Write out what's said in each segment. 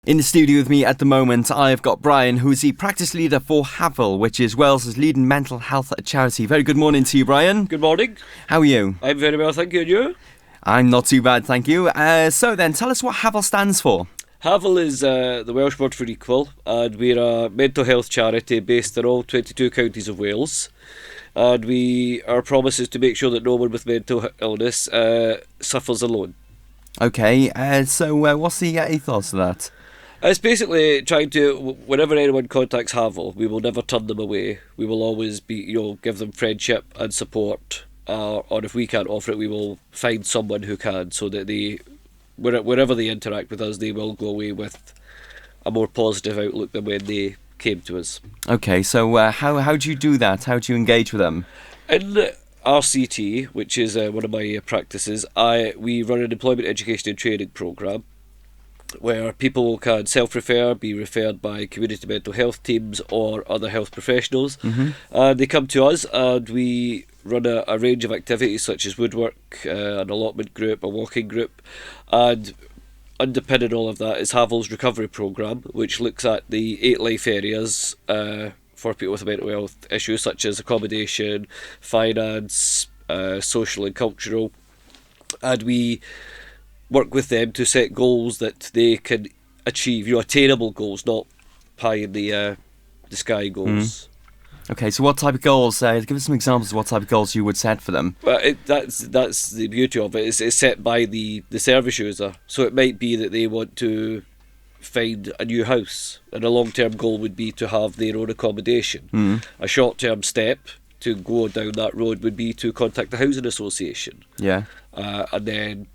In the studio with me at the moment, I've got Brian, who's the practice leader for Hafal, which is Wales's leading mental health charity. Very good morning to you, Brian. Good morning. How are you? I'm very well, thank you. And you? I'm not too bad, thank you. So then, tell us what Hafal stands for. Hafal is the Welsh word for equal, and we're a mental health charity based in all 22 counties of Wales. And our promise is to make sure that no one with mental illness suffers alone. Okay, so what's the ethos of that? It's basically trying to, whenever anyone contacts Hafal, we will never turn them away. We will always give them friendship and support. Or if we can't offer it, we will find someone who can, so that wherever they interact with us, they will go away with a more positive outlook than when they came to us. Okay, so how do you do that? How do you engage with them? In RCT, which is one of my practices, we run an employment education and training programme where people can self-refer, be referred by community mental health teams or other health professionals. And they come to us and we run a range of activities such as woodwork, an allotment group, a walking group, and underpinning all of that is Hafal's recovery programme, which looks at the 8 life areas for people with mental health issues such as accommodation, finance, social and cultural, and we work with them to set goals that they can achieve, attainable goals, not pie in the sky goals. Okay, so what type of goals? Give us some examples of what type of goals you would set for them. Well, that's the beauty of it. It's set by the service user. So it might be that they want to find a new house, and a long-term goal would be to have their own accommodation. A short-term step to go down that road would be to contact the housing association. Yeah. And then,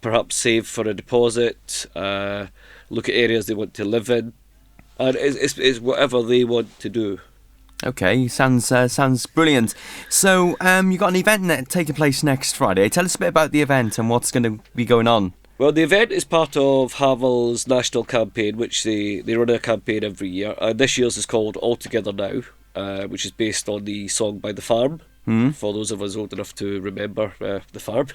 perhaps save for a deposit, look at areas they want to live in, and it's whatever they want to do. Okay, sounds brilliant. So you got an event taking place next Friday. Tell us a bit about the event and what's going to be going on. Well, the event is part of Hafal's national campaign, which they run a campaign every year, and this year's is called All Together Now, which is based on the song by The Farm. For those of us old enough to remember The Farm.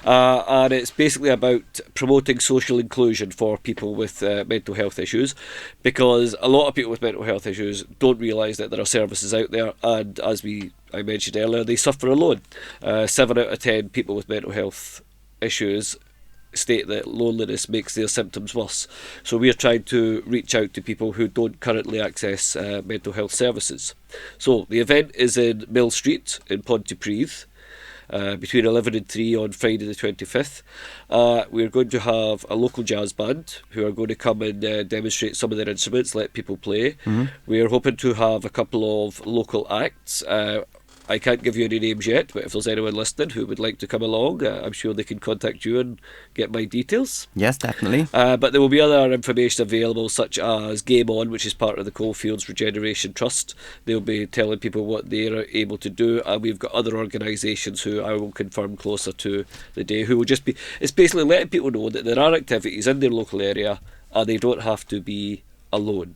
And it's basically about promoting social inclusion for people with mental health issues, because a lot of people with mental health issues don't realise that there are services out there, and as I mentioned earlier, they suffer alone. 7 out of 10 people with mental health issues state that loneliness makes their symptoms worse. So we are trying to reach out to people who don't currently access mental health services. So the event is in Mill Street in Pontypridd, between 11 and 3 on Friday the 25th. We're going to have a local jazz band who are going to come and demonstrate some of their instruments, let people play. We're hoping to have a couple of local acts. I can't give you any names yet, but if there's anyone listening who would like to come along, I'm sure they can contact you and get my details. Yes, definitely. But there will be other information available, such as Game On, which is part of the Coalfields Regeneration Trust. They'll be telling people what they're able to do, and we've got other organisations who I will confirm closer to the day, who will just be... It's basically letting people know that there are activities in their local area, and they don't have to be alone.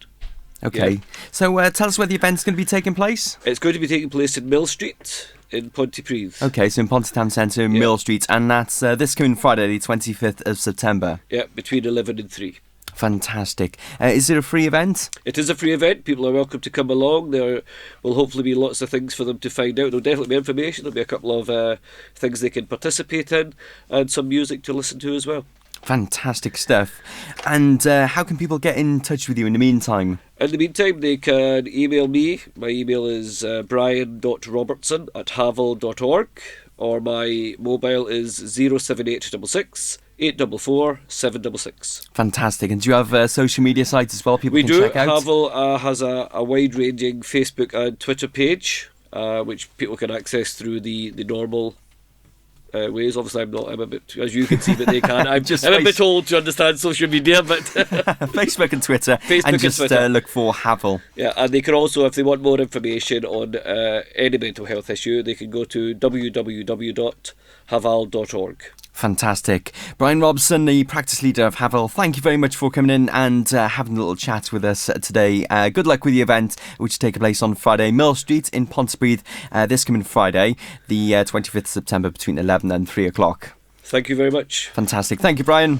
Okay, yeah. So tell us where the event's going to be taking place. It's going to be taking place in Mill Street in Pontypridd. Okay, so in Ponty Town Centre in Mill Street, and that's this coming Friday, the 25th of September. Yeah, between 11 and 3. Fantastic. Is it a free event? It is a free event. People are welcome to come along. There will hopefully be lots of things for them to find out. There'll definitely be information. There'll be a couple of things they can participate in, and some music to listen to as well. Fantastic stuff. And how can people get in touch with you in the meantime? In the meantime, they can email me. My email is brian.robertson@hafal.org, or my mobile is 07866 844 766. Fantastic. And do you have social media sites as well people can check out? Hafal has a wide-ranging Facebook and Twitter page, which people can access through the normal ways. Obviously, I'm a bit, as you can see, but they can't. I'm a bit old to understand social media, but Facebook and Twitter. Look for Hafal. Yeah, and they can also, if they want more information on any mental health issue, they can go to www.hafal.org. Fantastic. Brian Robertson, the practice leader of Hafal, thank you very much for coming in and having a little chat with us today. Good luck with the event, which will take place on Friday, Mill Street in Pontypridd, this coming Friday, the 25th of September, between 11 and 3 o'clock. Thank you very much. Fantastic. Thank you, Brian.